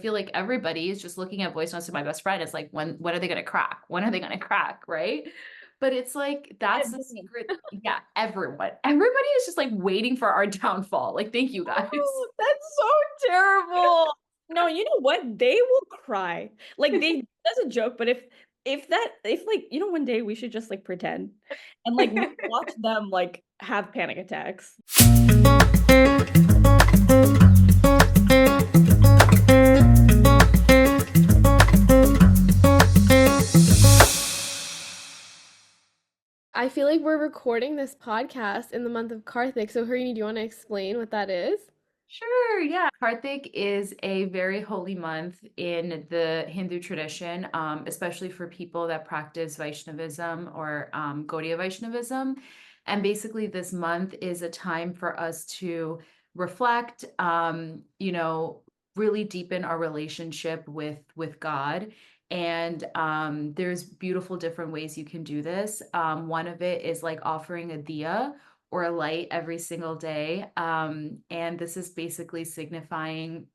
feel like everybody is just looking at voice notes to my best friend. It's like, when are they going to crack? When are they going to crack? Right. But it's like, that's the secret. Yeah. Everybody is just like waiting for our downfall. Like, thank you guys. Oh, that's so terrible. No, you know what? They will cry. Like that's a joke, but if like one day we should just like pretend and like we watch them like have panic attacks. I feel like we're recording this podcast in the month of Karthik. So, Harini, do you want to explain what that is? Sure, yeah. Karthik is a very holy month in the Hindu tradition, especially for people that practice Vaishnavism or Gaudiya Vaishnavism. And basically, this month is a time for us to reflect, really deepen our relationship with God. And there's beautiful different ways you can do this. One of it is like offering a diya or a light every single day. And this is basically signifying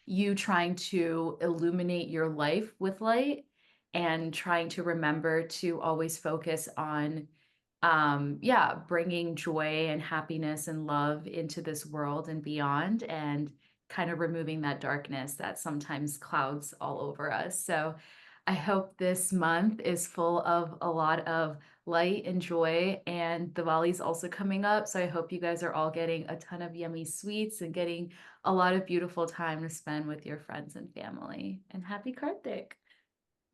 you trying to illuminate your life with light and trying to remember to always focus on bringing joy and happiness and love into this world and beyond, and kind of removing that darkness that sometimes clouds all over us. So I hope this month is full of a lot of light and joy, and Diwali's also coming up, so I hope you guys are all getting a ton of yummy sweets and getting a lot of beautiful time to spend with your friends and family. And happy Karthik.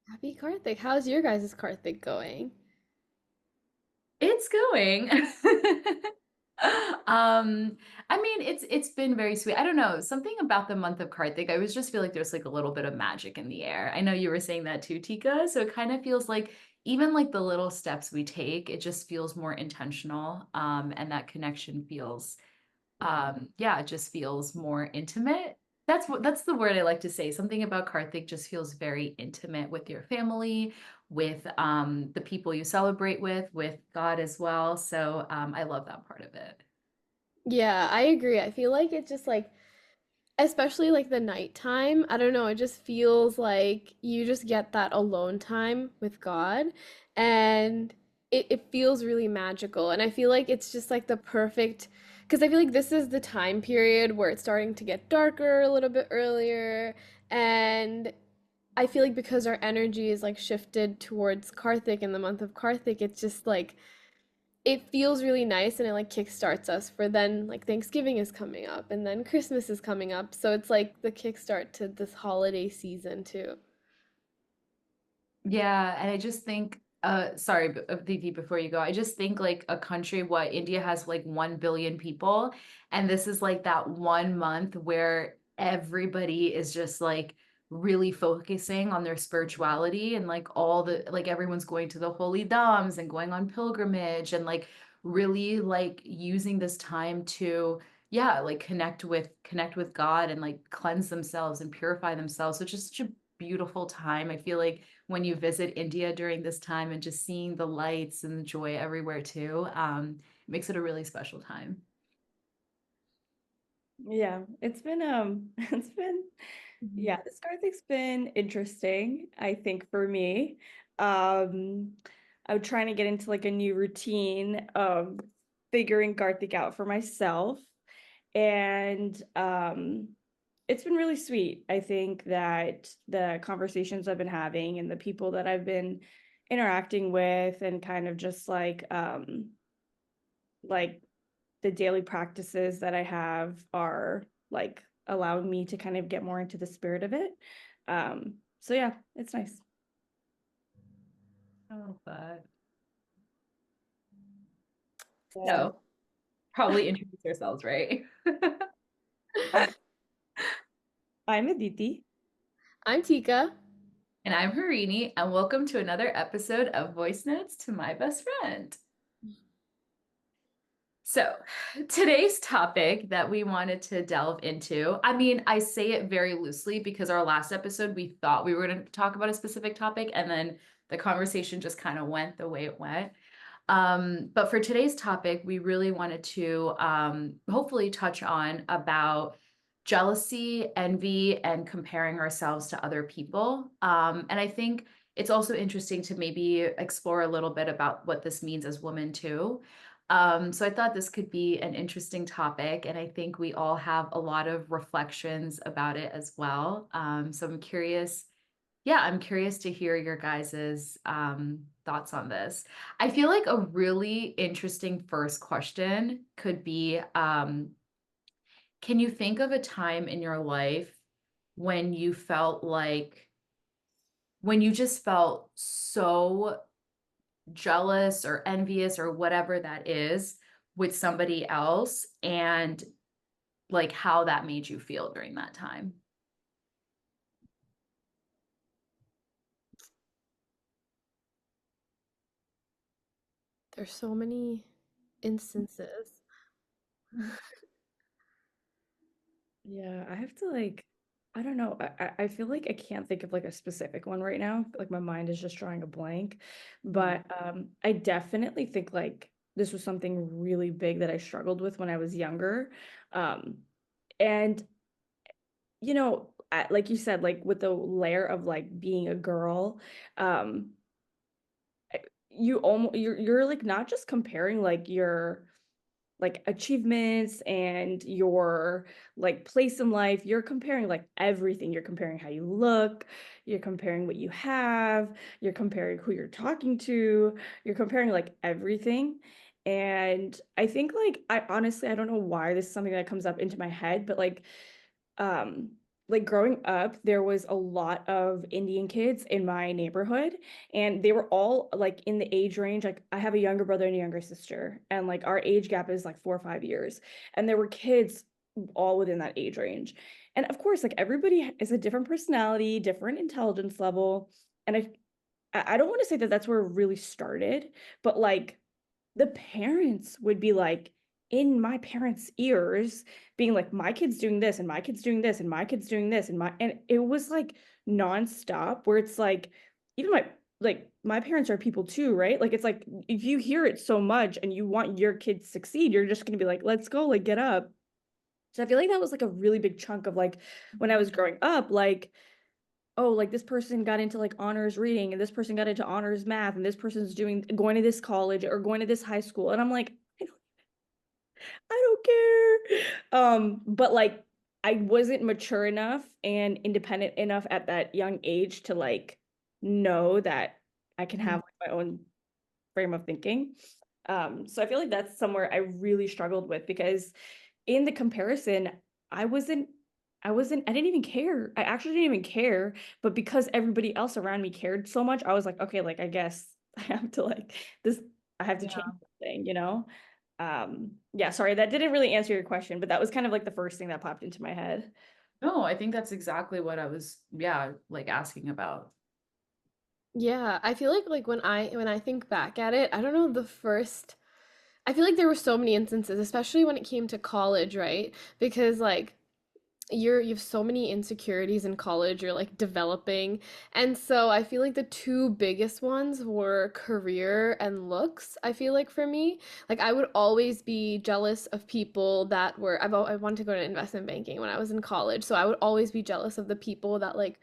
Happy Karthik. How's your guys' Karthik going? It's going. I mean, it's been very sweet. I don't know, something about the month of Karthik, I always just feel like there's like a little bit of magic in the air. I know you were saying that too, Tika. So it kind of feels like even like the little steps we take, it just feels more intentional. And that connection feels yeah, it just feels more intimate. That's the word I like to say. Something about Karthik just feels very intimate with your family, with the people you celebrate with God as well. So I love that part of it. Yeah, I agree. I feel like it's just like, especially like the nighttime, I don't know, it just feels like you just get that alone time with God, and it feels really magical. And I feel like it's just like the perfect, because I feel like this is the time period where it's starting to get darker a little bit earlier. And I feel like because our energy is like shifted towards Karthik in the month of Karthik, it's just like it feels really nice, and it like kickstarts us for then like Thanksgiving is coming up and then Christmas is coming up. So it's like the kickstart to this holiday season too. Yeah, and I just think, sorry, Vivi, before you go, I just think like a country, what India has like 1 billion people, and this is like that one month where everybody is just like really focusing on their spirituality, and like all the like everyone's going to the holy dhams and going on pilgrimage and like really like using this time to yeah, like connect with God and like cleanse themselves and purify themselves. So it's just such a beautiful time. I feel like when you visit India during this time and just seeing the lights and the joy everywhere too, it makes it a really special time. Yeah, it's been it's been Mhm. yeah, this Karthik's been interesting, I think for me. Um I'm trying to get into like a new routine of figuring Karthik out for myself. And it's been really sweet. I think that the conversations I've been having and the people that I've been interacting with and kind of just like the daily practices that I have are like allowing me to kind of get more into the spirit of it. So yeah, it's nice. Oh, but Yeah. so probably introduce ourselves, right? Uh, I'm Aditi. I'm Tika. And I'm Harini, and welcome to another episode of Voice Notes to My Best Friend. So, today's topic that we wanted to delve into, I mean, I say it very loosely because our last episode, we thought we were going to talk about a specific topic, and then the conversation just kind of went the way it went. But for today's topic, we really wanted to hopefully touch on about jealousy, envy, and comparing ourselves to other people. And I think it's also interesting to maybe explore a little bit about what this means as women too. So I thought this could be an interesting topic, and I think we all have a lot of reflections about it as well. So I'm curious, yeah, I'm curious to hear your guys's thoughts on this. I feel like a really interesting first question could be, can you think of a time in your life when you felt like, when you just felt so jealous or envious or whatever that is with somebody else, and like how that made you feel during that time? There's so many instances. Yeah, I have to like, I don't know. I feel like I can't think of like a specific one right now. Like my mind is just drawing a blank. Mhm. But I definitely think like this was something really big that I struggled with when I was younger. Um, and like you said, like with the layer of like being a girl, um, you're like not just comparing like your like achievements and your like place in life, you're comparing like everything. You're comparing how you look, you're comparing what you have, you're comparing who you're talking to, you're comparing like everything. And I think I honestly I don't know why this is something that comes up into my head, but um like growing up there was a lot of Indian kids in my neighborhood, and they were all like in the age range. Like I have a younger brother and a younger sister, and like our age gap is like 4 or 5 years, and there were kids all within that age range. And of course like everybody is a different personality, different intelligence level. And I don't want to say that that's where it really started, but like the parents would be like in my parents' ears, being like, my kid's doing this, and my kid's doing this, and my kid's doing this, and it was like nonstop, where it's like, even my parents are people too, right? Like it's like if you hear it so much and you want your kids to succeed, you're just gonna be like, let's go, like get up. So I feel like that was like a really big chunk of like when I was growing up, like, oh, like this person got into like honors reading, and this person got into honors math, and this person's going to this college or going to this high school. And I'm like, I don't care. But like I wasn't mature enough and independent enough at that young age to like know that I can have like, my own frame of thinking. So I feel like that's somewhere I really struggled with, because in the comparison, I wasn't I didn't even care. I actually didn't even care, but because everybody else around me cared so much, I was like, okay, like I guess I have to like this I have to change Yeah. something, you know? Yeah, sorry, that didn't really answer your question, but that was kind of like the first thing that popped into my head. No, I think that's exactly what I was, yeah, like asking about. Yeah, I feel like when I think back at it, I don't know the first I feel like there were so many instances, especially when it came to college, right? Because like you have so many insecurities in college, you're like developing. And so I feel like the two biggest ones were career and looks, I feel like for me. Like I would always be jealous of people that were I wanted to go to investment banking when I was in college. So I would always be jealous of the people that like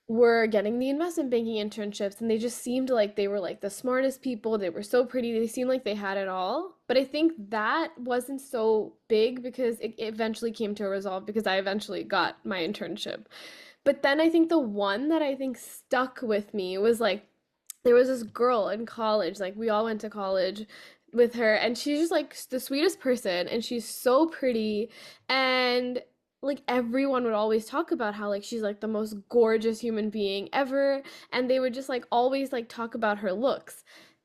were getting the investment banking internships, and they just seemed like they were like the smartest people. They were so pretty. They seemed like they had it all. But I think that wasn't so big because it eventually came to a resolve because I eventually got my internship. But then I think the one that I think stuck with me was like there was this girl in college, like we all went to college with her, and she's just like the sweetest person, and she's so pretty, and like everyone would always talk about how like she's like the most gorgeous human being ever, and they would just like always like talk about her looks.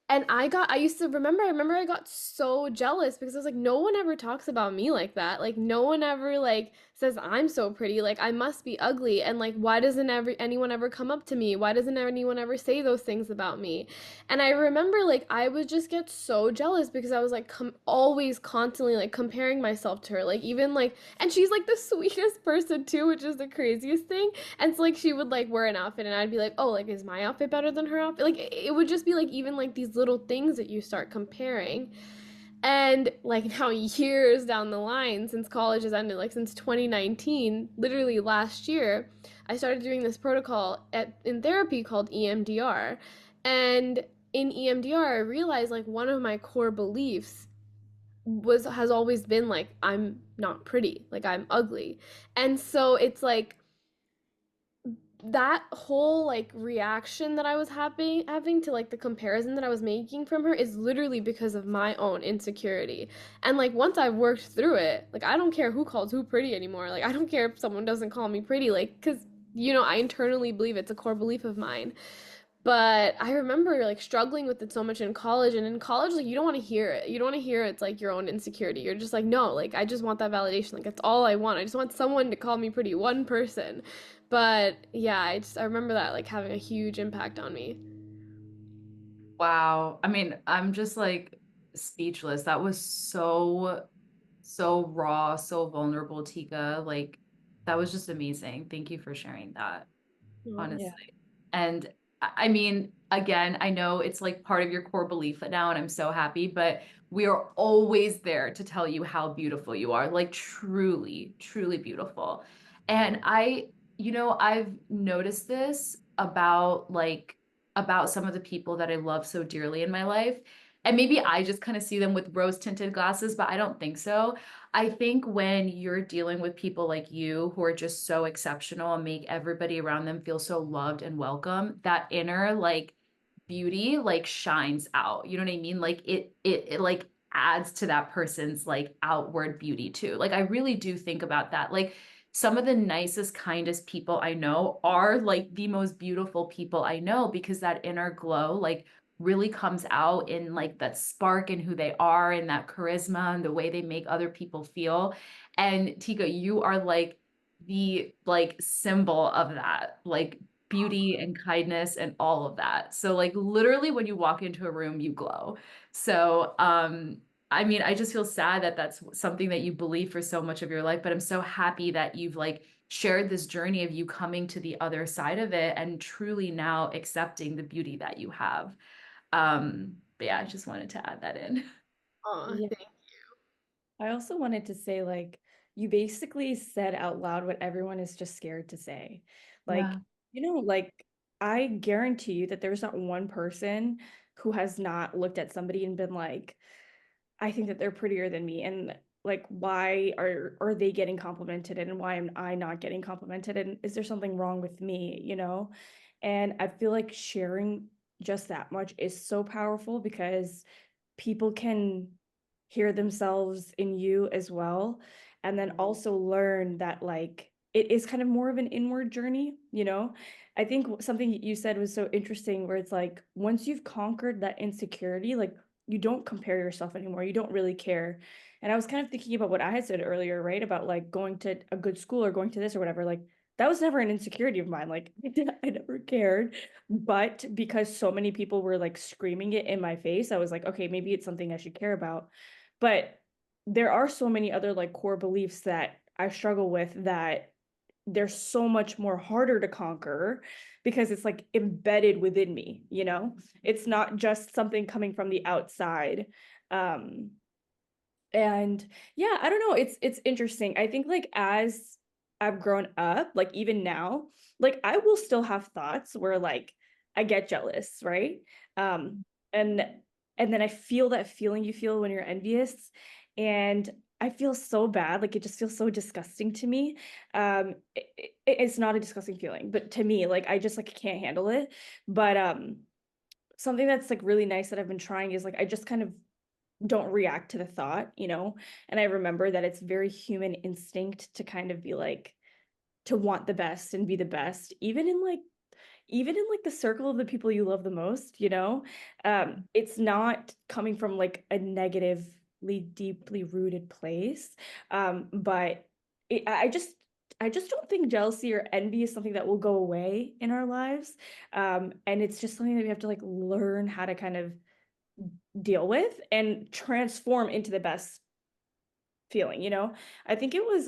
And I used to remember, I remember I got so jealous because I was like, no one ever talks about me like that. Like, no one ever like says I'm so pretty. Like, I must be ugly. And like, why doesn't anyone ever come up to me? Why doesn't anyone ever say those things about me? And I remember like I would just get so jealous because I was like always constantly like comparing myself to her. Like, even like, and she's like the sweetest person too, which is the craziest thing. And so like she would like wear an outfit and I'd be like, oh, like is my outfit better than her outfit? Like it would just be like even like these little things that you start comparing. And like now, years down the line, since college has ended, like since 2019, literally last year, I started doing this protocol in therapy called EMDR. And in EMDR, I realized like one of my core beliefs has always been like I'm not pretty, like I'm ugly. And so it's like that whole like reaction that I was having to like the comparison that I was making from her is literally because of my own insecurity. And like once I've worked through it, like I don't care who calls who pretty anymore. Like I don't care if someone doesn't call me pretty, like cuz I internally believe it's a core belief of mine. But I remember like struggling with it so much in college, and in college like you don't want to hear it. You don't want to hear it's like your own insecurity. You're just like, "No, like I just want that validation. Like that's all I want. I just want someone to call me pretty, one person." But yeah, I remember that like having a huge impact on me. Wow. I mean, I'm just like speechless. That was so raw, so vulnerable, Tika. Like that was just amazing. Thank you for sharing that, Oh. Yeah. honestly. And I mean, again, I know it's like part of your core belief now, and I'm so happy, but we are always there to tell you how beautiful you are, like truly, truly beautiful. And I've noticed this about some of the people that I love so dearly in my life. And maybe I just kind of see them with rose tinted glasses, but I don't think so. I think when you're dealing with people like you who are just so exceptional and make everybody around them feel so loved and welcome, that inner like beauty like shines out. You know what I mean? Like it like adds to that person's like outward beauty too. Like I really do think about that. Like some of the nicest, kindest people I know are like the most beautiful people I know because that inner glow like really comes out in like that spark in who they are and that charisma and the way they make other people feel. And Tika, you are like the like symbol of that, like beauty and kindness and all of that. So like literally when you walk into a room, you glow. So I mean, I just feel sad that that's something that you believe for so much of your life, but I'm so happy that you've like shared this journey of you coming to the other side of it and truly now accepting the beauty that you have. But yeah, I just wanted to add that in. Aw, Yeah. I also wanted to say, like, you basically said out loud what everyone is just scared to say. Like, Yeah. like, I guarantee you that there's not one person who has not looked at somebody and been like, I think that they're prettier than me. And like, why are they getting complimented and why am I not getting complimented? And is there something wrong with me, And I feel like sharing just that much is so powerful because people can hear themselves in you as well, and then also learn that like it is kind of more of an inward journey. I think something you said was so interesting where it's like once you've conquered that insecurity, like you don't compare yourself anymore, you don't really care. And I was kind of thinking about what I had said earlier, right, about like going to a good school or going to this or whatever, like that was never an insecurity of mine. Like I never cared. But because so many people were like screaming it in my face, I was like, okay, maybe it's something I should care about. But there are so many other like core beliefs that I struggle with that they're so much more harder to conquer because it's like embedded within me. It's not just something coming from the outside. Um, and yeah, I don't know, it's interesting. I think like as I've grown up, like even now, like I will still have thoughts where like I get jealous, right? Um and and then I feel that feeling you feel when you're envious, and I feel so bad, like it just feels so disgusting to me. It's not a disgusting feeling, but to me, like I just like can't handle it. But something that's like really nice that I've been trying is like I just kind of don't react to the thought. And I remember that it's very human instinct to kind of be like to want the best and be the best, even in like the circle of the people you love the most. It's not coming from like a negatively deeply rooted place. But I just don't think jealousy or envy is something that will go away in our lives. And it's just something that we have to like learn how to kind of deal with and transform into the best feeling. I think it was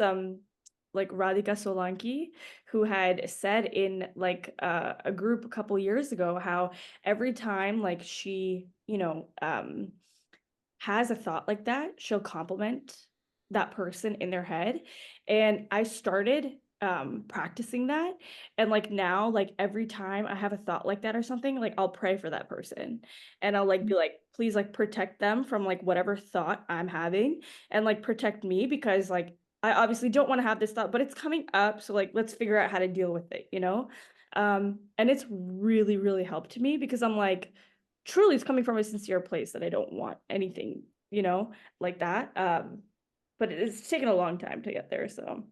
like Radhika Solanki who had said in like a group a couple years ago how every time like she has a thought like that, she'll compliment that person in their head. And I started practicing that. And like now, like every time I have a thought like that or something, like I'll pray for that person and I'll like be like, please like protect them from like whatever thought I'm having and like protect me because like I obviously don't want to have this thought, but it's coming up. So like let's figure out how to deal with it, you know? And it's really, really helped me because I'm like, truly it's coming from a sincere place that I don't want anything, you know, like that. But it's taken a long time to get there. So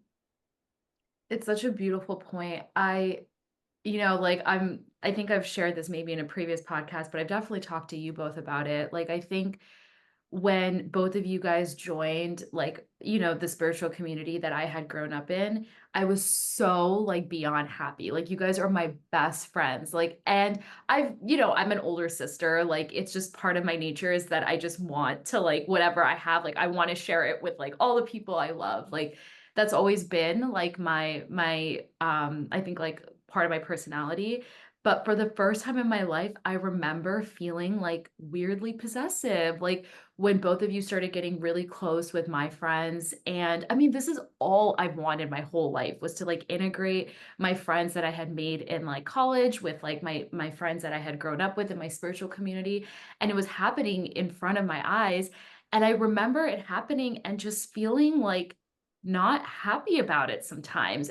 It's such a beautiful point. Like I think I've shared this maybe in a previous podcast, but I've definitely talked to you both about it. Like I think when both of you guys joined, like, the spiritual community that I had grown up in, I was so like beyond happy. Like you guys are my best friends. Like, and I'm an older sister. Like it's just part of my nature is that I just want to like whatever I have, like I want to share it with like all the people I love. Like that's always been like my I think like part of my personality. But for the first time in my life, I remember feeling like weirdly possessive. Like when both of you started getting really close with my friends. And I mean, this is all I've wanted my whole life was to like integrate my friends that I had made in like college with like my friends that I had grown up with in my spiritual community. And it was happening in front of my eyes. And I remember it happening and just feeling like not happy about it sometimes.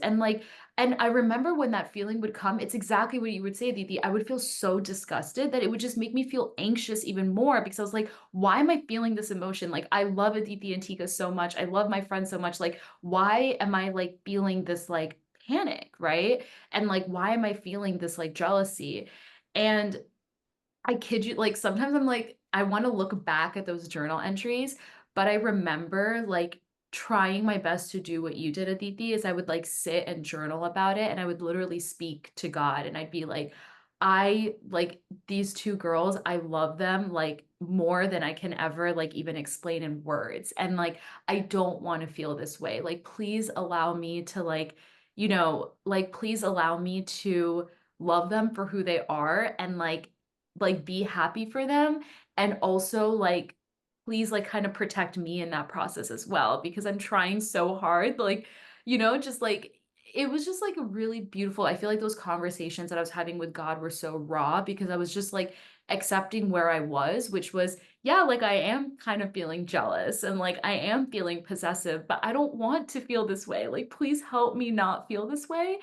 And I remember when that feeling would come, it's exactly what you would say, Didi. I would feel so disgusted that it would just make me feel anxious even more because I was like, why am I feeling this emotion? Like, I love Aditi and Tika so much. I love my friends so much. Like, why am I like feeling this like panic, right? And like, why am I feeling this like jealousy? And I kid you, like sometimes I'm like, I want to look back at those journal entries, but I remember like trying my best to do what you did, Aditi, is I would like sit and journal about it and I would literally speak to God and I'd be like, I like these two girls, I love them like more than I can ever like even explain in words. And like, I don't want to feel this way. Like, please allow me to like, please allow me to love them for who they are and like be happy for them and also like please like kind of protect me in that process as well because I'm trying so hard like just like it was just like a really beautiful. I feel like those conversations that I was having with God were so raw because I was just like accepting where I was, which was yeah, like I am kind of feeling jealous and like I am feeling possessive, but I don't want to feel this way. Like please help me not feel this way.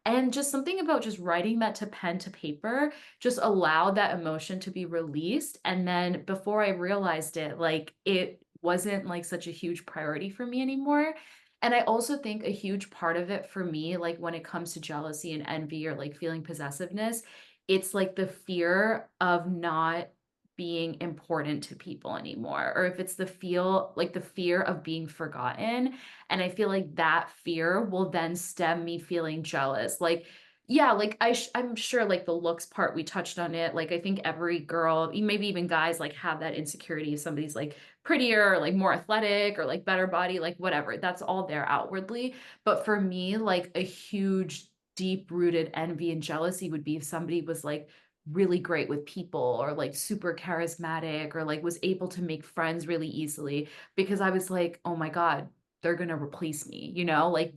And just something about just writing that to pen to paper just allowed that emotion to be released. And then before I realized it, like it wasn't like such a huge priority for me anymore. And I also think a huge part of it for me, like when it comes to jealousy and envy or like feeling possessiveness, it's like the fear of not being important to people anymore, or if it's the fear of being forgotten. And I feel like that fear will then stem me feeling jealous. Like, yeah, like I'm sure like the looks part, we touched on it. Like, I think every girl, maybe even guys, like have that insecurity if somebody's like prettier or like more athletic or like better body, like whatever. That's all there outwardly. But for me, like a huge, deep rooted envy and jealousy would be if somebody was like really great with people or like super charismatic or like was able to make friends really easily because I was like, oh my God, they're going to replace me, like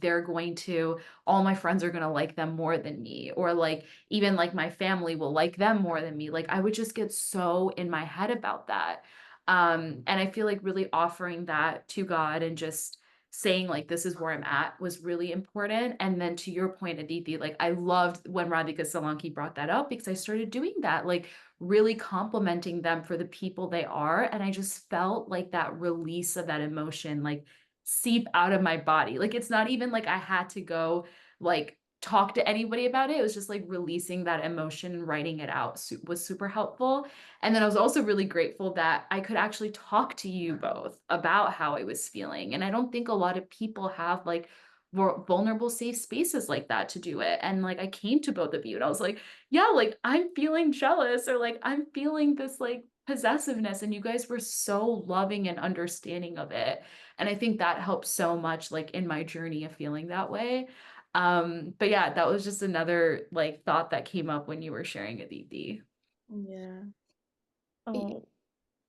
all my friends are going to like them more than me, or like even like my family will like them more than me. Like I would just get so in my head about that. And I feel like really offering that to God and just saying like this is where I'm at was really important. And then to your point, Aditi, like I loved when Radhika Solanki brought that up because I started doing that, like really complimenting them for the people they are. And I just felt like that release of that emotion, like seep out of my body. Like it's not even like I had to go like talk to anybody about it. It was just like releasing that emotion and writing it out was super helpful. And then I was also really grateful that I could actually talk to you both about how I was feeling. And I don't think a lot of people have like more vulnerable, safe spaces like that to do it. And like I came to both of you and I was like, yeah, like I'm feeling jealous or like I'm feeling this like possessiveness. And you guys were so loving and understanding of it. And I think that helped so much like in my journey of feeling that way. But yeah, that was just another like thought that came up when you were sharing, Aditi. yeah. Y- Oh,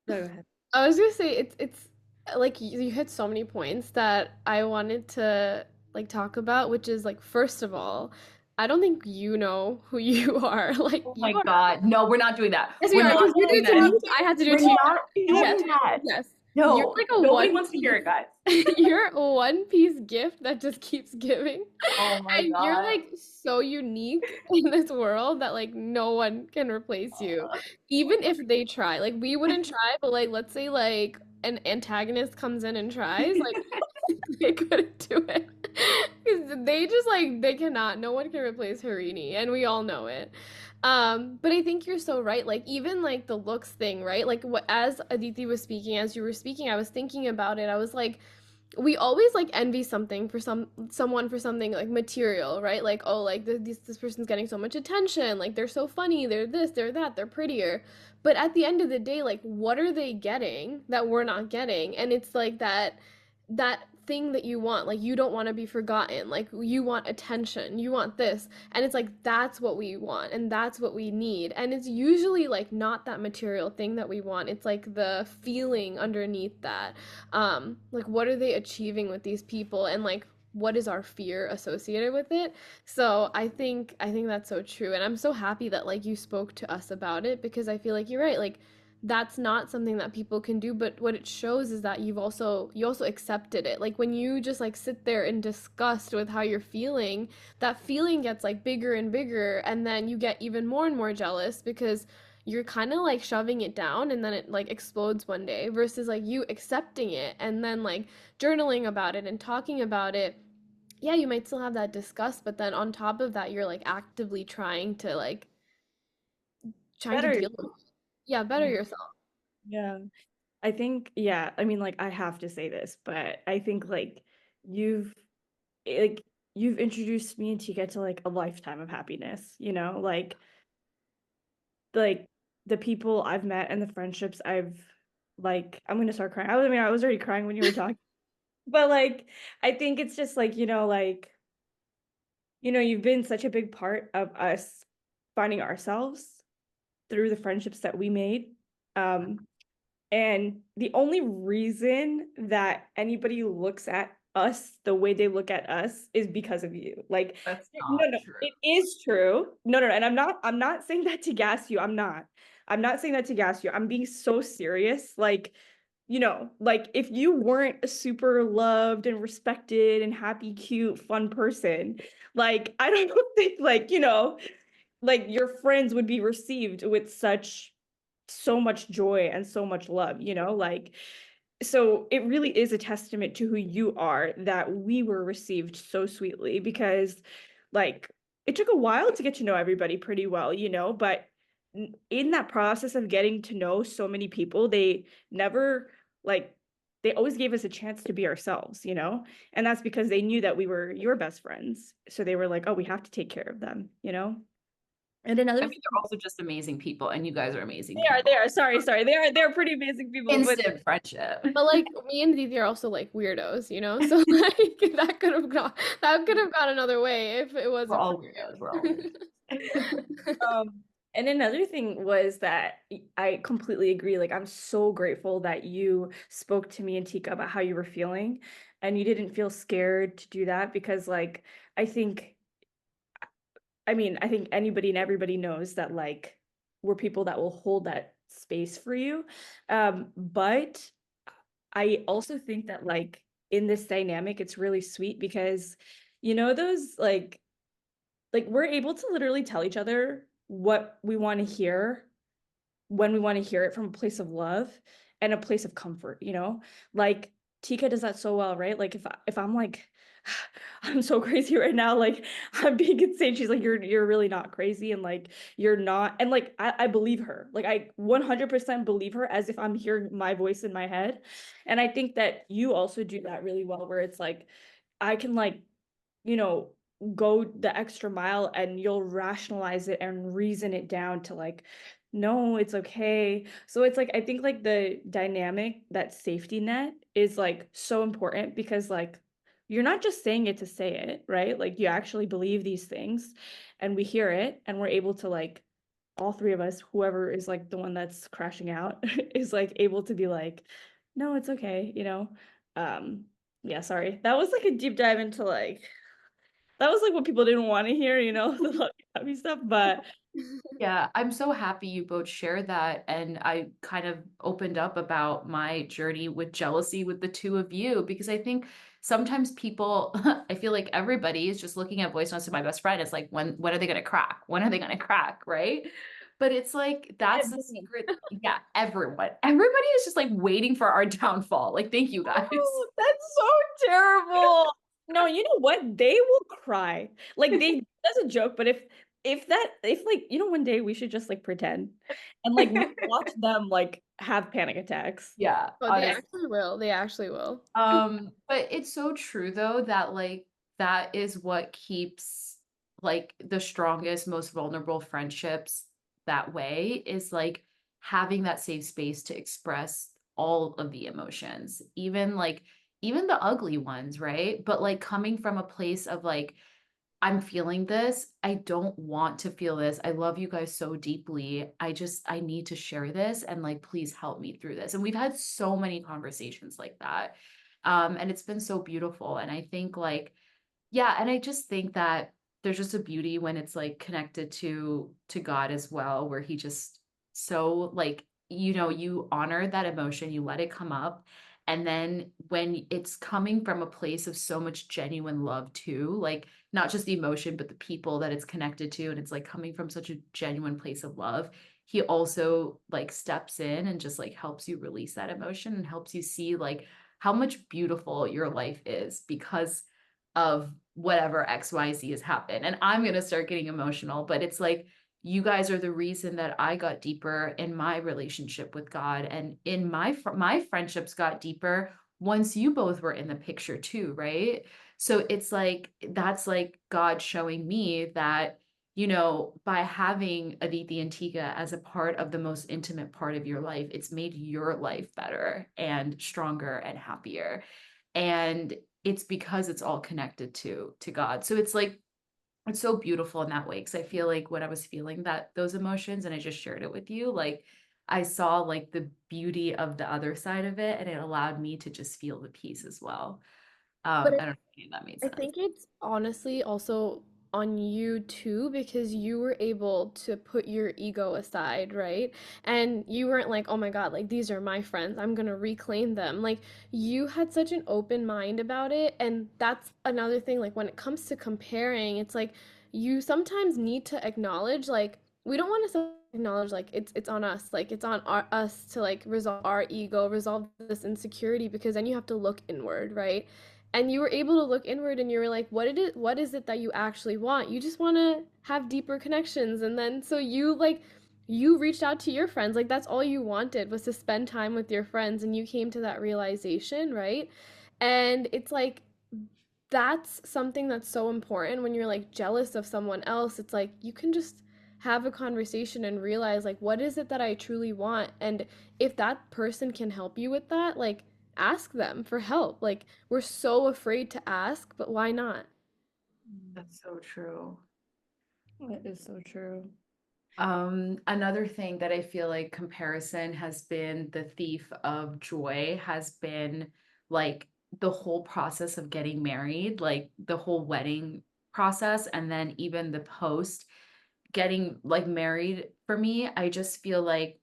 no, go ahead. I was gonna say it's like you hit so many points that I wanted to like talk about, which is like first of all, I don't think you know who you are. Like Oh you my are. God. No, we're not doing that. Yes, we We're are, not because you doing did it to me, that. so I had to do it We're to you. not Yes, doing that. yes. You're No, like a nobody one wants to hear piece. it, guys. You're a one piece gift that just keeps giving. Oh my And you're God. like so unique in this world that like no one can replace you. Even if they try. Like we wouldn't try, but like let's say like an antagonist comes in and tries, like they couldn't do it. Because they just like they cannot. No one can replace Harini, and we all know it. But I think you're so right. Like even like the looks thing, right? Like what as Aditi was speaking, as you were speaking, I was thinking about it. I was like, we always like envy something for someone for something like material, right? Like oh, like this person's getting so much attention, like they're so funny, they're this, they're that, they're prettier. But at the end of the day, like what are they getting that we're not getting? And it's like that thing that you want, like you don't want to be forgotten, like you want attention, you want this, and it's like that's what we want and that's what we need, and it's usually like not that material thing that we want, it's like the feeling underneath that. Like what are they achieving with these people, and like what is our fear associated with it? So I think that's so true, and I'm so happy that like you spoke to us about it, because I feel like you're right, like that's not something that people can do, but what it shows is that you also accepted it. Like when you just like sit there in disgust with how you're feeling, that feeling gets like bigger and bigger, and then you get even more and more jealous because you're kind of like shoving it down, and then it like explodes one day, versus like you accepting it and then like journaling about it and talking about it. Yeah, you might still have that disgust, but then on top of that, you're like actively trying to Better. deal with, yeah, better Yeah. yourself. Yeah. I think, yeah, I mean, like, I have to say this, but I think you've like you've introduced me and Tika to like a lifetime of happiness, like the people I've met and the friendships I've like I'm gonna start crying. I mean, I was already crying when you were talking, but like I think it's just like, you've been such a big part of us finding ourselves through the friendships that we made. Um, And the only reason that anybody looks at us the way they look at us is because of you. Like, That's no, not no, true. it is true. No, no, no. And I'm not saying that to gas you. I'm not. I'm not saying that to gas you. I'm being so serious. Like, like if you weren't a super loved and respected and happy, cute, fun person, like I don't think like your friends would be received with so much joy and so much love, like so it really is a testament to who you are that we were received so sweetly because like it took a while to get to know everybody pretty well, but in that process of getting to know so many people, they never like they always gave us a chance to be ourselves, and that's because they knew that we were your best friends, so they were like, oh, we have to take care of them. And I another mean, they're also just amazing people, and you guys are amazing they are. people. Sorry. They're pretty amazing people, but Instant friendship. But like me and Didi are also like weirdos, you know? So like that could have gone another way if it We're wasn't for all weirdos. We're all weirdos. you. and another thing was that I completely agree. Like I'm so grateful that you spoke to me and Tika about how you were feeling and you didn't feel scared to do that because like I think I think anybody and everybody knows that like we're people that will hold that space for you. But I also think that like in this dynamic, it's really sweet because those like we're able to literally tell each other what we want to hear when we want to hear it from a place of love and a place of comfort, like Tika does that so well, right? Like if I'm like I'm so crazy right now, like I'm being insane, she's like you're really not crazy, and like you're not, and like I believe her, like I 100% believe her as if I'm hearing my voice in my head. And I think that you also do that really well where it's like I can like you know, go the extra mile and you'll rationalize it and reason it down to like, no, it's okay. So it's like, I think like the dynamic, that safety net is like so important because like, you're not just saying it to say it, right? Like you actually believe these things and we hear it and we're able to like all three of us, whoever is like the one that's crashing out, is like able to be like, no, it's okay, you know. Yeah, sorry. That was like a deep dive into like that was like what people didn't want to hear, you know, the lovey stuff. But Yeah, I'm so happy you both shared that. And I kind of opened up about my journey with jealousy with the two of you, because I think sometimes people, I feel like everybody is just looking at voice notes to my best friend. It's like, when are they going to crack? When are they going to crack? Right. But it's like, that's the secret. Yeah, everybody is just like waiting for our downfall. Like, thank you guys. oh, that's so terrible. No, you know what? They will cry. Like they that's a joke, but if like you know one day we should just like pretend and like we watch them like have panic attacks. Yeah, But they honestly. actually will. They actually will. But it's so true though that like that is what keeps like the strongest, most vulnerable friendships that way, is like having that safe space to express all of the emotions, even the ugly ones, right? But like coming from a place of like, I'm feeling this. I don't want to feel this. I love you guys so deeply. I need to share this, and like, please help me through this. And we've had so many conversations like that. And it's been so beautiful. And I think like, yeah, and I just think that there's just a beauty when it's like connected to God as well, where he just so like, you honor that emotion, you let it come up. And then when it's coming from a place of so much genuine love too, like not just the emotion, but the people that it's connected to, and it's like coming from such a genuine place of love, he also like steps in and just like helps you release that emotion and helps you see like how much beautiful your life is because of whatever XYZ has happened. And I'm going to start getting emotional, but it's like, you guys are the reason that I got deeper in my relationship with God, and in my friendships got deeper once you both were in the picture too, right? So it's like that's like God showing me that, by having Aditi and Tika as a part of the most intimate part of your life, it's made your life better and stronger and happier. And it's because it's all connected to God. So it's like it's so beautiful in that way, because I feel like when I was feeling those emotions and I just shared it with you, like I saw like the beauty of the other side of it, and it allowed me to just feel the peace as well. But I don't know if that made I sense. think it's honestly also on you too, because you were able to put your ego aside, right? And you weren't like, oh my God, like these are my friends, I'm gonna reclaim them. Like you had such an open mind about it. And that's another thing, like when it comes to comparing, it's like you sometimes need to acknowledge, like, we don't want to acknowledge like it's on us, like it's on us to like resolve our ego, resolve this insecurity, because then you have to look inward, right? And you were able to look inward and you were like, what is it that you actually want? You just want to have deeper connections. And then so you like you reached out to your friends, like that's all you wanted was to spend time with your friends, and you came to that realization, right? And it's like that's something that's so important when you're like jealous of someone else. It's like you can just have a conversation and realize like what is it that I truly want, and if that person can help you with that, like ask them for help. Like we're so afraid to ask, but why not? That's so true. That is so true. Another thing that I feel like comparison has been the thief of joy has been like the whole process of getting married, like the whole wedding process, and then even the post getting like married. For me, I just feel like,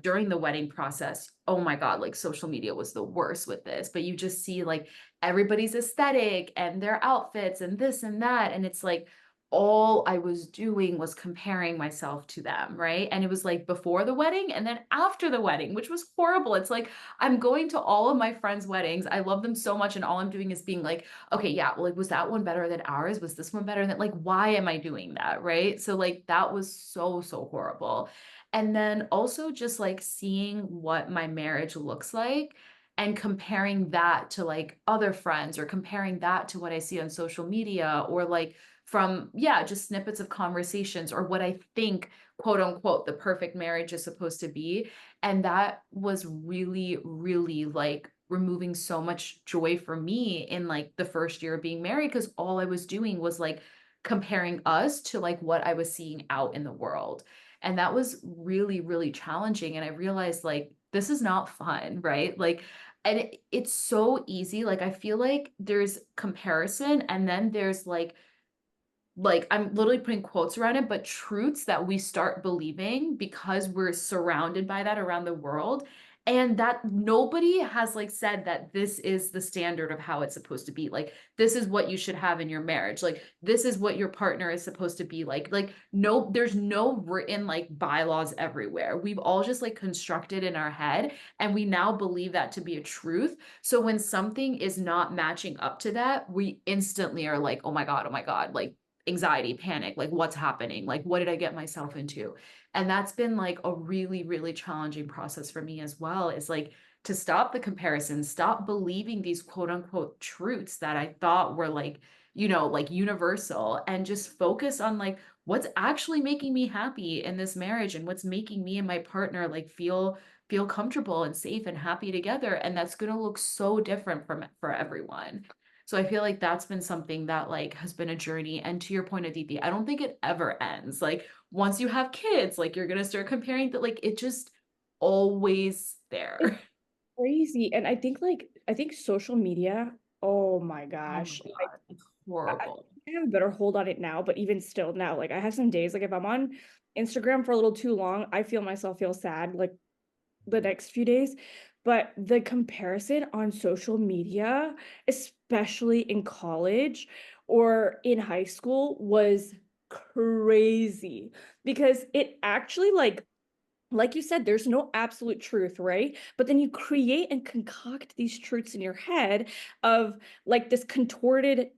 during the wedding process, oh my God, like social media was the worst with this, but you just see like everybody's aesthetic and their outfits and this and that. And it's like, all I was doing was comparing myself to them, right? And it was like before the wedding and then after the wedding, which was horrible. It's like I'm going to all of my friends' weddings. I love them so much. And all I'm doing is being like, okay, yeah, well, like, was that one better than ours? Was this one better than, like, why am I doing that? Right. So, like, that was so, so horrible. And then also just like seeing what my marriage looks like and comparing that to like other friends, or comparing that to what I see on social media, or like from, yeah, just snippets of conversations, or what I think, quote unquote, the perfect marriage is supposed to be. And that was really, really like removing so much joy for me in like the first year of being married, because all I was doing was like comparing us to like what I was seeing out in the world. And that was really, really challenging. And I realized like, this is not fun, right? Like, and it's so easy. Like, I feel like there's comparison and then there's like I'm literally putting quotes around it, but truths that we start believing because we're surrounded by that around the world. And that nobody has like said that this is the standard of how it's supposed to be. Like, this is what you should have in your marriage. Like, this is what your partner is supposed to be like. Like, no, there's no written like bylaws everywhere. We've all just like constructed in our head, and we now believe that to be a truth. So when something is not matching up to that, we instantly are like, oh my God, like anxiety, panic, like what's happening? Like, what did I get myself into? And that's been like a really, really challenging process for me as well, is like to stop the comparison, stop believing these quote unquote truths that I thought were like, like universal, and just focus on like what's actually making me happy in this marriage and what's making me and my partner like feel comfortable and safe and happy together. And that's going to look so different for everyone. So I feel like that's been something that like has been a journey. And to your point, Aditi, I don't think it ever ends. Like once you have kids, like you're gonna start comparing that, like it just always It's there. crazy. And I think social media, oh my Oh my gosh. God, it's I horrible. I have a better hold on it now, but even still now, like I have some days, like if I'm on Instagram for a little too long, I feel myself feel sad like the next few days. But the comparison on social media, especially in college or in high school, was crazy because it actually like you said, there's no absolute truth, right? But then you create and concoct these truths in your head of like this contorted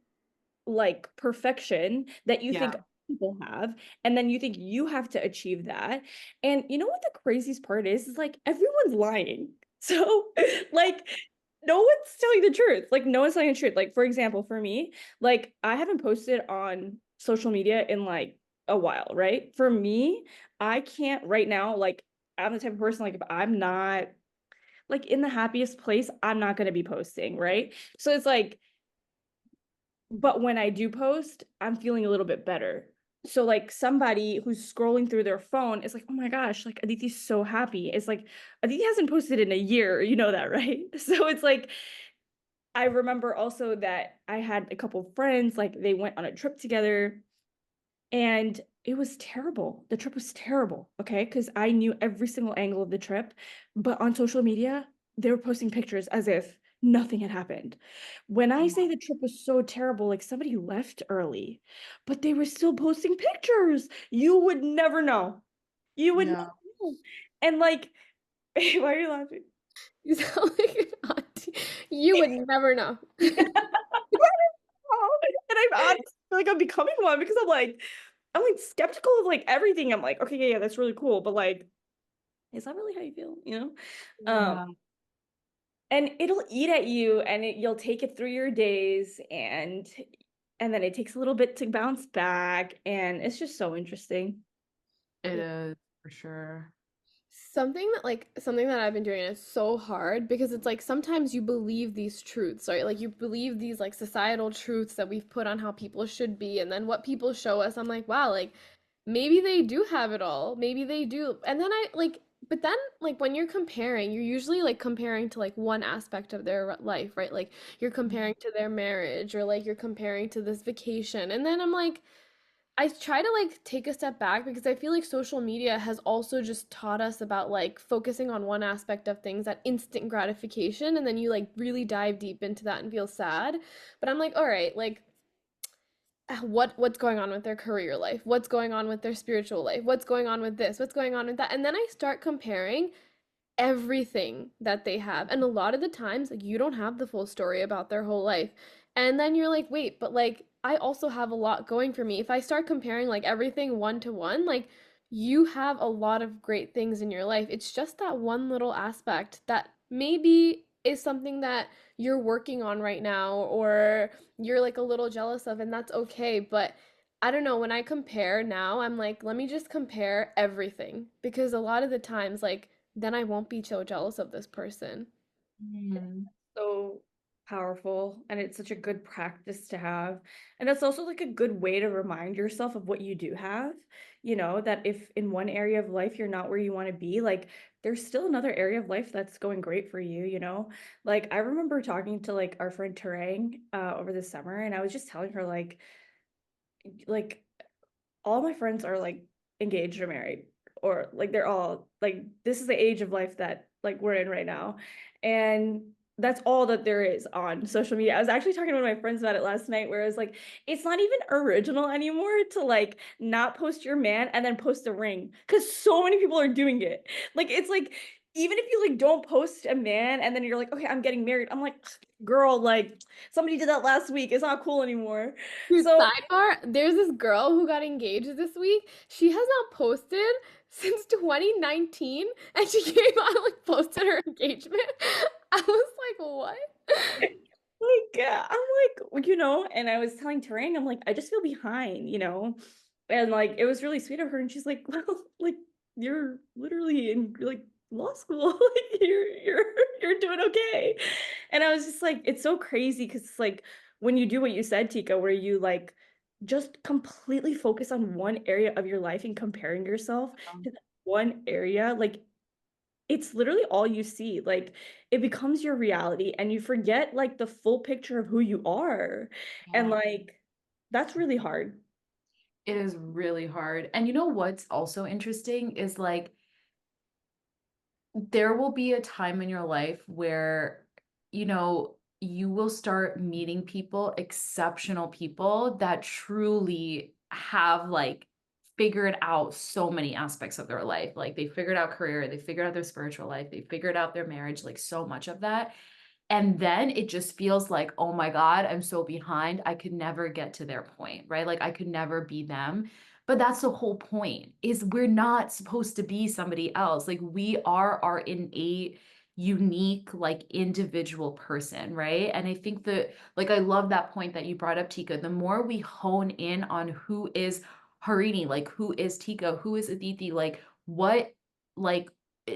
like perfection that you think Yeah, people have, and then you think you have to achieve that. And you know what the craziest part is like everyone's lying. So like no one's telling the truth. Like no one's telling the truth. Like for example, for me, like I haven't posted on social media in like a while, right? For me, I can't right now, like I'm the type of person like if I'm not like in the happiest place, I'm not going to be posting, right? So it's like but when I do post, I'm feeling a little bit better. So like somebody who's scrolling through their phone is like, oh my gosh, like Aditi's so happy. It's like Aditi hasn't posted in a year, you know that, right? So it's like I remember also that I had a couple friends, like they went on a trip together and it was terrible. The trip was terrible, okay? Because I knew every single angle of the trip. But on social media, they were posting pictures as if nothing had happened. When I say the trip was so terrible, like somebody left early, but they were still posting pictures. You would never know. You would never yeah. know. And like, why are you laughing? You sound like an auntie. You would never know. And I'm honestly like I'm becoming one because I'm like skeptical of like everything. I'm like, okay, yeah, that's really cool, but like is that really how you feel, you know? Um, Yeah. and it'll eat at you and you'll take it through your days and then it takes a little bit to bounce back and it's just so interesting. It is for sure. Something that I've been doing is so hard because it's like sometimes you believe these truths, right? Like you believe these like societal truths that we've put on how people should be, and then what people show us, I'm like, wow, like maybe they do have it all. Maybe they do. And then but then like when you're comparing, you're usually like comparing to like one aspect of their life, right? Like you're comparing to their marriage or like you're comparing to this vacation. And then I'm like, I try to like take a step back because I feel like social media has also just taught us about like focusing on one aspect of things, that instant gratification, and then you like really dive deep into that and feel sad. But I'm like, all right, like what's going on with their career life? What's going on with their spiritual life? What's going on with this? What's going on with that? And then I start comparing everything that they have. And a lot of the times, like, you don't have the full story about their whole life. And then you're like, wait, but like, I also have a lot going for me. If I start comparing like everything one to one, like, you have a lot of great things in your life. It's just that one little aspect that maybe is something that you're working on right now or you're like a little jealous of, and that's okay. But I don't know, when I compare now, I'm like, let me just compare everything because a lot of the times, like, then I won't be so jealous of this person. Mm. So powerful, and it's such a good practice to have. And that's also like a good way to remind yourself of what you do have, that if in one area of life you're not where you want to be, like there's still another area of life that's going great for you. Like I remember talking to like our friend Tarang over the summer, and I was just telling her like all my friends are like engaged or married, or like they're all like, this is the age of life that like we're in right now. And that's all that there is on social media. I was actually talking to one of my friends about it last night, where I was like, it's not even original anymore to like not post your man and then post a ring, because so many people are doing it. Like it's like, even if you like don't post a man and then you're like, okay, I'm getting married, I'm like, girl, like somebody did that last week, it's not cool anymore. Dude, So sidebar, there's this girl who got engaged this week. She has not posted since 2019, and she came out and like posted her engagement. I was like, what? like, yeah, I'm like, and I was telling Tarang, I'm like, I just feel behind. And like, it was really sweet of her. And she's like, well, like, you're literally in like law school. Like, you're doing okay. And I was just like, it's so crazy because it's like when you do what you said, Tika, where you like just completely focus on one area of your life and comparing yourself to that one area, like it's literally all you see. Like it becomes your reality and you forget like the full picture of who you are. And Yeah. like that's really hard. It is really hard. And you know what's also interesting is like there will be a time in your life where, you will start meeting people, exceptional people that truly have like figured out so many aspects of their life. Like they figured out career, they figured out their spiritual life, they figured out their marriage, like so much of that. And then it just feels like, oh my God, I'm so behind. I could never get to their point, right? Like I could never be them. But that's the whole point, is we're not supposed to be somebody else. Like we are our innate, unique, like individual person, right? And I think that, like, I love that point that you brought up, Tika. The more we hone in on who is Harini, like who is Tika, who is Aditi, like,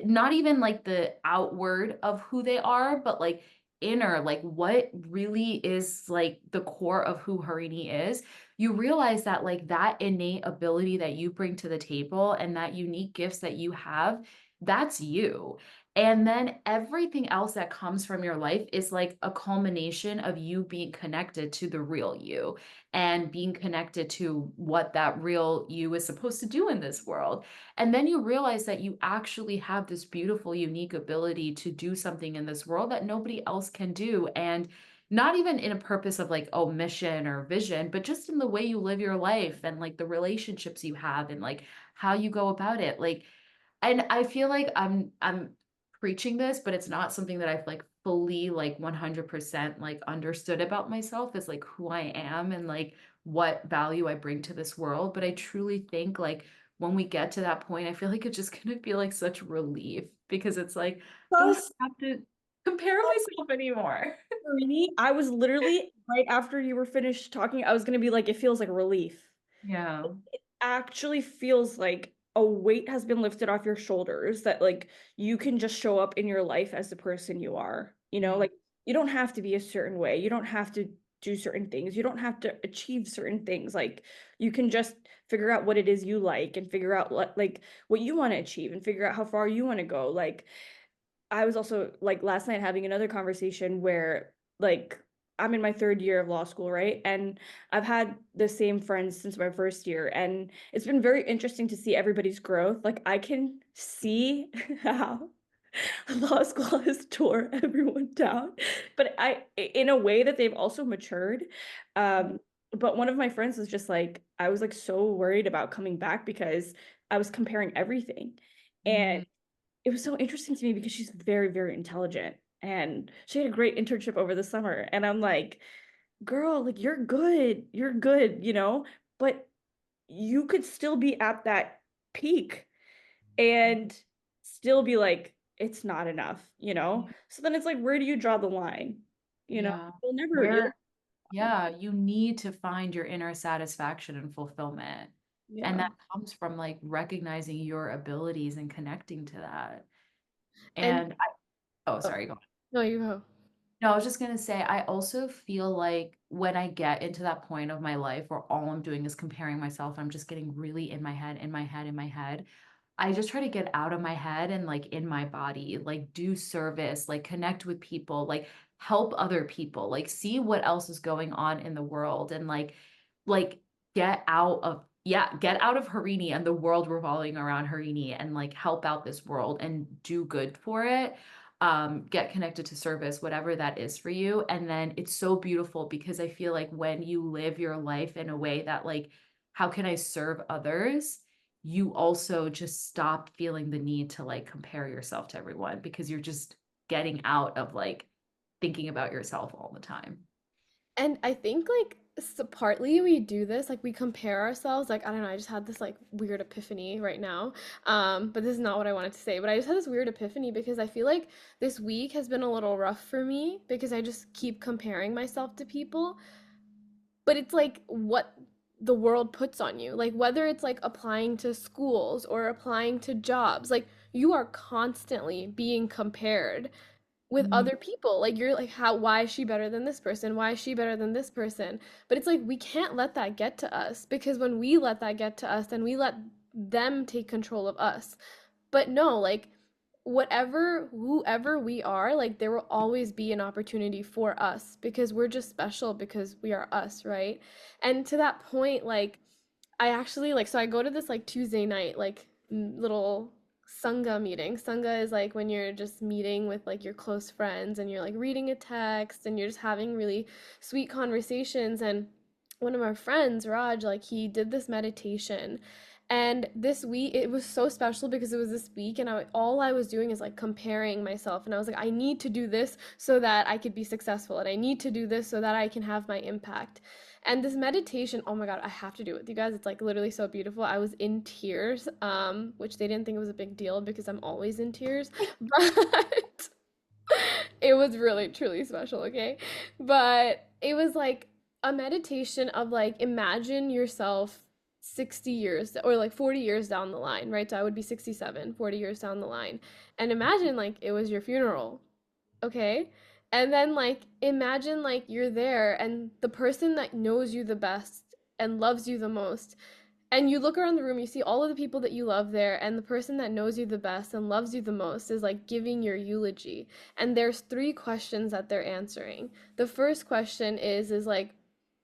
not even like the outward of who they are, but like inner, like what really is like the core of who Harini is, you realize that like that innate ability that you bring to the table and that unique gifts that you have, that's you. And then everything else that comes from your life is like a culmination of you being connected to the real you and being connected to what that real you is supposed to do in this world. And then you realize that you actually have this beautiful, unique ability to do something in this world that nobody else can do. And not even in a purpose of like, oh, mission or vision, but just in the way you live your life and like the relationships you have and like how you go about it. Like, and I feel like I'm preaching this, but it's not something that I've like fully like 100% like understood about myself as like who I am and like what value I bring to this world. But I truly think like when we get to that point, I feel like it's just gonna feel like such relief because it's like I don't Thus, have to compare myself anymore. Marini, I was literally right after you were finished talking, I was gonna be like, it feels like relief. Yeah. It actually feels like a weight has been lifted off your shoulders, that like you can just show up in your life as the person you are. Yeah. Like you don't have to be a certain way. You don't have to do certain things. You don't have to achieve certain things. Like you can just figure out what it is you like and figure out what you want to achieve and figure out how far you want to go. Like I was also like last night having another conversation where like I'm in my third year of law school, right? And I've had the same friends since my first year, and it's been very interesting to see everybody's growth. Like I can see how law school has tore everyone down, but in a way that they've also matured. But one of my friends was just like, I was like so worried about coming back because I was comparing everything. And Mm, it was so interesting to me because she's very, very intelligent and she had a great internship over the summer. And I'm like, girl, like you're good, but you could still be at that peak and still be like, it's not enough. yeah. So then it's like, where do you draw the line? Yeah. You'll Where, yeah, you need to find your inner satisfaction and fulfillment. And yeah. that comes from like recognizing your abilities and connecting to that. And And oh, oh, sorry, go on. no, you go. No, I was just gonna say, I also feel like when I get into that point of my life where all I'm doing is comparing myself, I'm just getting really in my head, in my head, in my head. I just try to get out of my head and like in my body, like do service, like connect with people, like help other people, like see what else is going on in the world and like get out of yeah, get out of Harini and the world revolving around Harini and like help out this world and do good for it. Get connected to service, whatever that is for you. And then it's so beautiful because I feel like when you live your life in a way that like, how can I serve others? You also just stop feeling the need to like compare yourself to everyone because you're just getting out of like thinking about yourself all the time. And I think like partly we do this, like we compare ourselves. Like, I don't know, I just had this like weird epiphany right now. But this is not what I wanted to say. But I just had this weird epiphany because I feel like this week has been a little rough for me because I just keep comparing myself to people. But it's like what the world puts on you. Like whether it's like applying to schools or applying to jobs, like you are constantly being compared with Mhm. other people. Like you're like, how, why is she better than this person? Why is she better than this person? But it's like we can't let that get to us because when we let that get to us, then we let them take control of us. But no, like whatever, whoever we are, like there will always be an opportunity for us because we're just special because we are us, right? And to that point, like I actually like, so I go to this like Tuesday night like little Sangha meeting. Sangha is like when you're just meeting with like your close friends and you're like reading a text and you're just having really sweet conversations. And one of our friends, Raj, like he did this meditation. And this week it was so special because it was this week and all I was doing is like comparing myself and I was like I need to do this so that I could be successful and I need to do this so that I can have my impact. And this meditation, oh my God, I have to do it with you guys. It's like literally so beautiful. I was in tears, which they didn't think it was a big deal because I'm always in tears, but it was really truly special, okay? But it was like a meditation of like imagine yourself 60 years or like 40 years down the line, right? So I would be 67, 40 years down the line. And imagine like it was your funeral, okay? And then like imagine like you're there and the person that knows you the best and loves you the most, and you look around the room, you see all of the people that you love there, and the person that knows you the best and loves you the most is like giving your eulogy. And there's three questions that they're answering. The first question is like,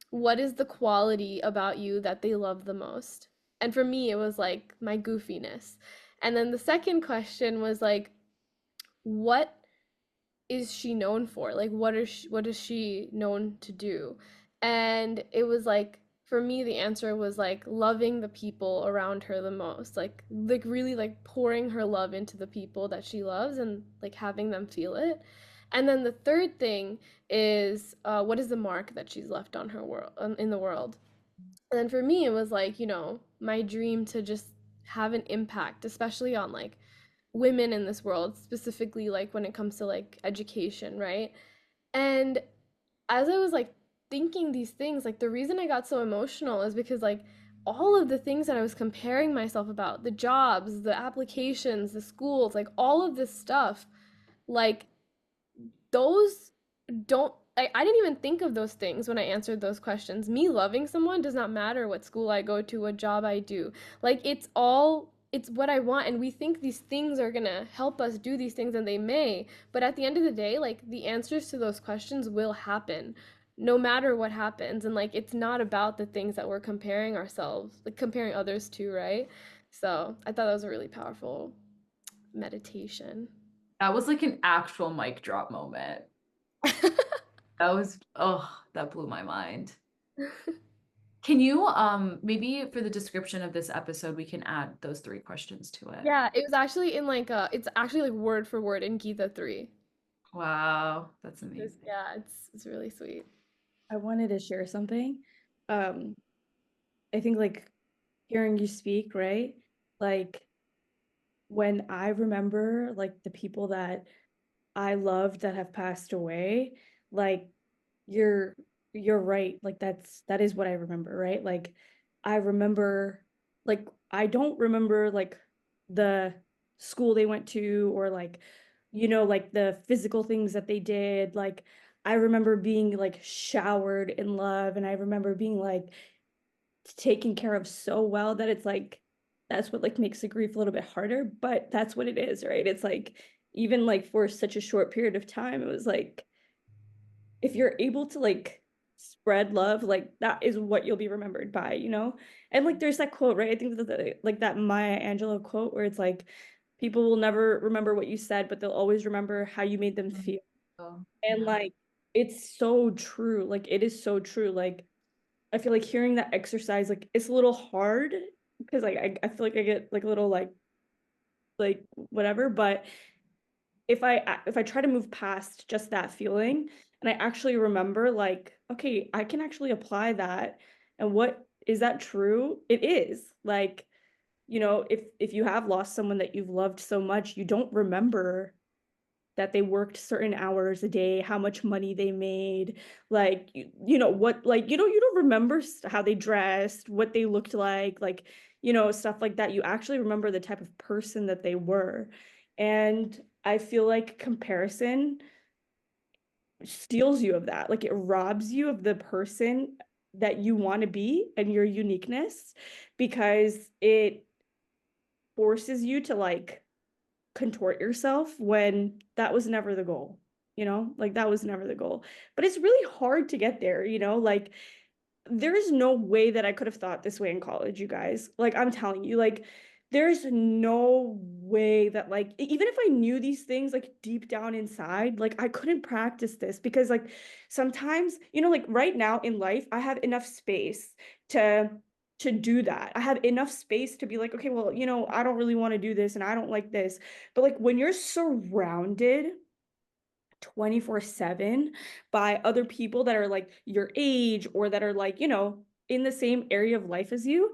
what is the quality about you that they love the most? And for me, it was like my goofiness. And then the second question was like, what is she known for? Like what is she known to do? And it was like for me the answer was like loving the people around her the most. Like really like pouring her love into the people that she loves and like having them feel it. And then the third thing is what is the mark that she's left on her world in the world? And then for me it was like, my dream to just have an impact, especially on like women in this world, specifically like when it comes to like education, right? And as I was like thinking these things, like the reason I got so emotional is because like all of the things that I was comparing myself about, the jobs, the applications, the schools, like all of this stuff, like those don't I didn't even think of those things when I answered those questions. Me loving someone does not matter what school I go to, what job I do. Like it's what I want, and we think these things are gonna help us do these things, and they may, but at the end of the day, like the answers to those questions will happen no matter what happens. And like it's not about the things that we're comparing ourselves, like comparing others to, right? So I thought that was a really powerful meditation. That was like an actual mic drop moment. That was, oh, that blew my mind. Can you maybe for the description of this episode we can add those three questions to it? Yeah, it was actually in like it's actually like word for word in Gita 3. Wow, that's amazing. Yeah, it's really sweet. I wanted to share something. Um, I think like hearing you speak, right? Like when I remember like the people that I loved that have passed away, like you're you're right. Like that is what I remember, right? Like I remember like I don't remember like the school they went to or like like the physical things that they did. Like I remember being like showered in love, and I remember being like taken care of so well that it's like that's what like makes the grief a little bit harder, but that's what it is, right? It's like even like for such a short period of time, it was like if you're able to like spread love, like that is what you'll be remembered by, you know? And like there's that quote, right? I think that like that Maya Angelou quote where it's like people will never remember what you said, but they'll always remember how you made them Mhm. feel. Oh, And yeah. like it's so true. Like it is so true. Like I feel like hearing that exercise, like it's a little hard because like I feel like I get like a little like whatever, but if I try to move past just that feeling and I actually remember like, okay, I can actually apply that. And what is that true? It is. Like, you know, if you have lost someone that you've loved so much, you don't remember that they worked certain hours a day, how much money they made, like you know what, like you don't remember how they dressed, what they looked like you know, stuff like that. You actually remember the type of person that they were. And I feel like comparison steals you of that. Like it robs you of the person that you want to be and your uniqueness because it forces you to like contort yourself when that was never the goal, you know, like that was never the goal. But it's really hard to get there, you know, like there is no way that I could have thought this way in college, you guys. Like I'm telling you, like there's no way that like even if I knew these things like deep down inside, like I couldn't practice this because like sometimes, you know, like right now in life, I have enough space to to do that. I have enough space to be like, okay, well, you know, I don't really want to do this and I don't like this. But like when you're surrounded 24/7 by other people that are like your age or that are like, you know, in the same area of life as you.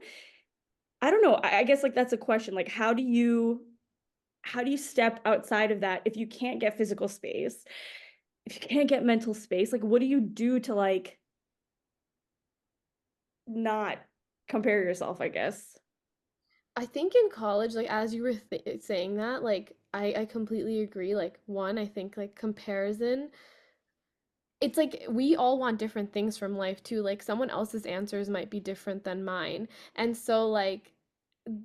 I don't know. I guess like that's a question. Like how do you step outside of that if you can't get physical space? If you can't get mental space, like what do you do to like not compare yourself, I guess? I think in college, like as you were saying that, like I completely agree. Like one, I think like comparison, it's like we all want different things from life too. Like someone else's answers might be different than mine. And so like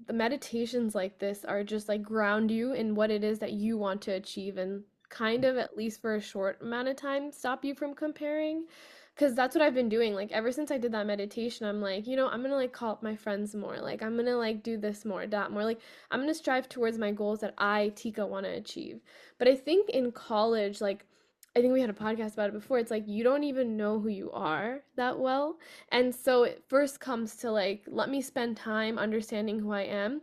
the meditations like this are just like ground you in what it is that you want to achieve and kind of at least for a short amount of time stop you from comparing. Because that's what I've been doing. Like ever since I did that meditation, I'm like, you know, I'm gonna like call up my friends more. Like I'm gonna like do this more, that more. Like I'm gonna strive towards my goals that I, Tika, want to achieve. But I think in college, like I think we had a podcast about it before. It's like you don't even know who you are that well. And so it first comes to like, let me spend time understanding who I am.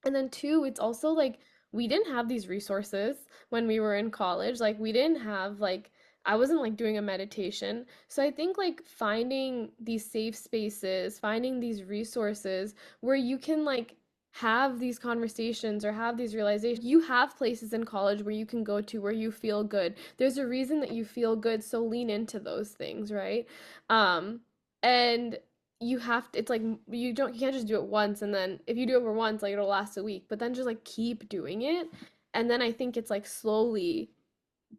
And then two, it's also like we didn't have these resources when we were in college. Like we didn't have like I wasn't like doing a meditation. So I think like finding these safe spaces, finding these resources where you can like have these conversations or have these realizations. You have places in college where you can go to where you feel good. There's a reason that you feel good, so lean into those things, right? Um, and you have to, it's like you can't just do it once and then if you do it for once like it'll last a week, but then just like keep doing it. And then I think it's like slowly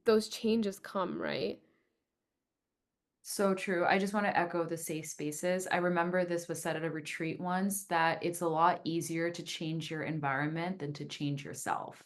those changes come, right? So true. I just want to echo the safe spaces. I remember this was said at a retreat once that it's a lot easier to change your environment than to change yourself.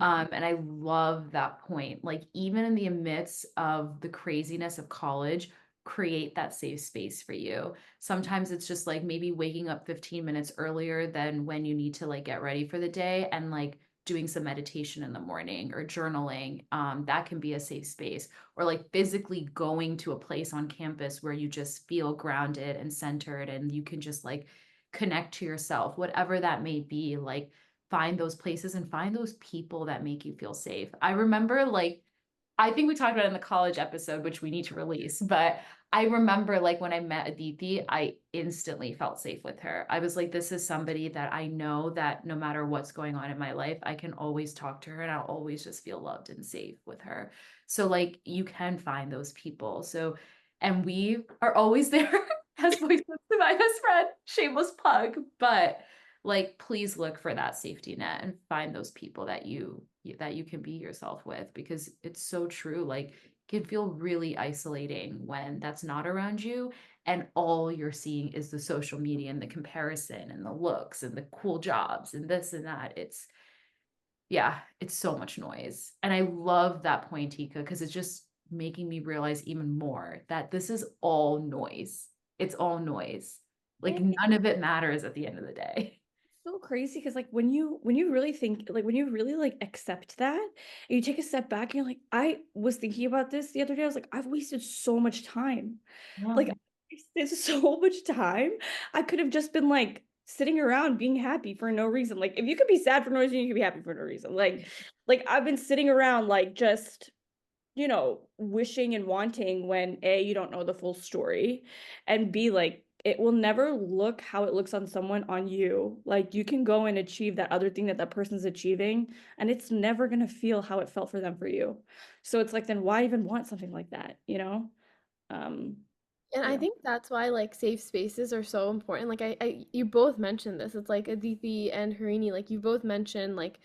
And I love that point. Like, even in the midst of the craziness of college, create that safe space for you. Sometimes it's just like maybe waking up 15 minutes earlier than when you need to like get ready for the day and like doing some meditation in the morning or journaling. That can be a safe space, or like physically going to a place on campus where you just feel grounded and centered and you can just like connect to yourself, whatever that may be. Like, find those places and find those people that make you feel safe. I remember like I think we talked about it in the college episode, which we need to release, but I remember like when I met Aditi, I instantly felt safe with her. I was like, this is somebody that I know that no matter what's going on in my life, I can always talk to her and I'll always just feel loved and safe with her. So like you can find those people. So, and we are always there as voices to my best friend, shameless plug, but like please look for that safety net and find those people that you can be yourself with, because it's so true. Like can feel really isolating when that's not around you and all you're seeing is the social media and the comparison and the looks and the cool jobs and this and that. Yeah, it's so much noise. And I love that point, Tika, because it's just making me realize even more that this is all noise. It's all noise. Like Yeah, none of it matters at the end of the day. so crazy because like when you really think like when you really like accept that and you take a step back and you're like, I was thinking about this the other day. I was like, I've wasted so much time. Yeah. Like I wasted so much time. I could have just been like sitting around being happy for no reason. Like if you could be sad for no reason, you could be happy for no reason. Like I've been sitting around like just wishing and wanting when A, you don't know the full story, and B, like it will never look how it looks on someone on you. Like you can go and achieve that other thing that that person's achieving, and it's never gonna feel how it felt for them for you. So it's like, then why even want something like that, you know? Um, And so I yeah. think that's why like safe spaces are so important. Like you both mentioned this. It's like Aditi and Harini, like you both mentioned like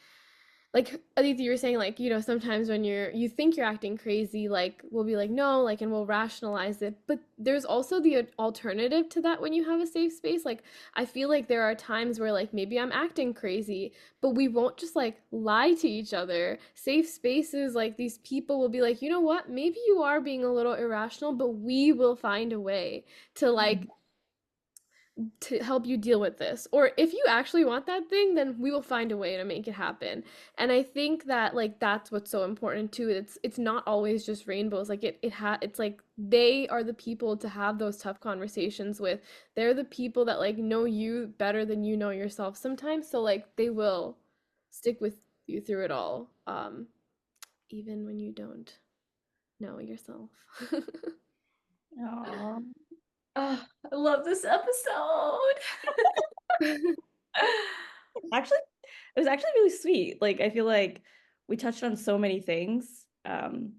Aditi, you were saying like, sometimes when you think you're acting crazy, like we'll be like, no, like, and we'll rationalize it. But there's also the alternative to that when you have a safe space. Like I feel like there are times where like maybe I'm acting crazy, but we won't just like lie to each other. Safe spaces, like these people will be like, you know what? Maybe you are being a little irrational, but we will find a way to like to help you deal with this. Or if you actually want that thing, then we will find a way to make it happen. And I think that like that's what's so important too. It's not always just rainbows. Like it's like they are the people to have those tough conversations with. They're the people that like know you better than you know yourself sometimes. So like they will stick with you through it all. Even when you don't know yourself. Aw. Oh, I love this episode. Actually, it was actually really sweet. Like I feel like we touched on so many things. It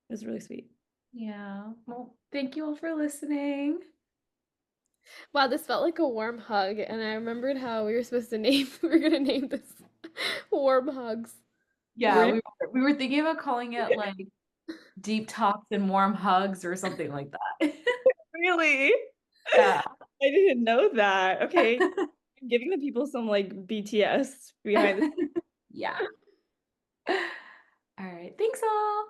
was really sweet. Yeah. Well, thank you all for listening. Wow, this felt like a warm hug, and I remembered how we were supposed to name we were gonna name this warm hugs. Yeah, we were thinking about calling it like deep talks and warm hugs or something like that. Really? Yeah. I didn't know that. Okay. I'm giving the people some like BTS behind the Yeah. All right. Thanks all.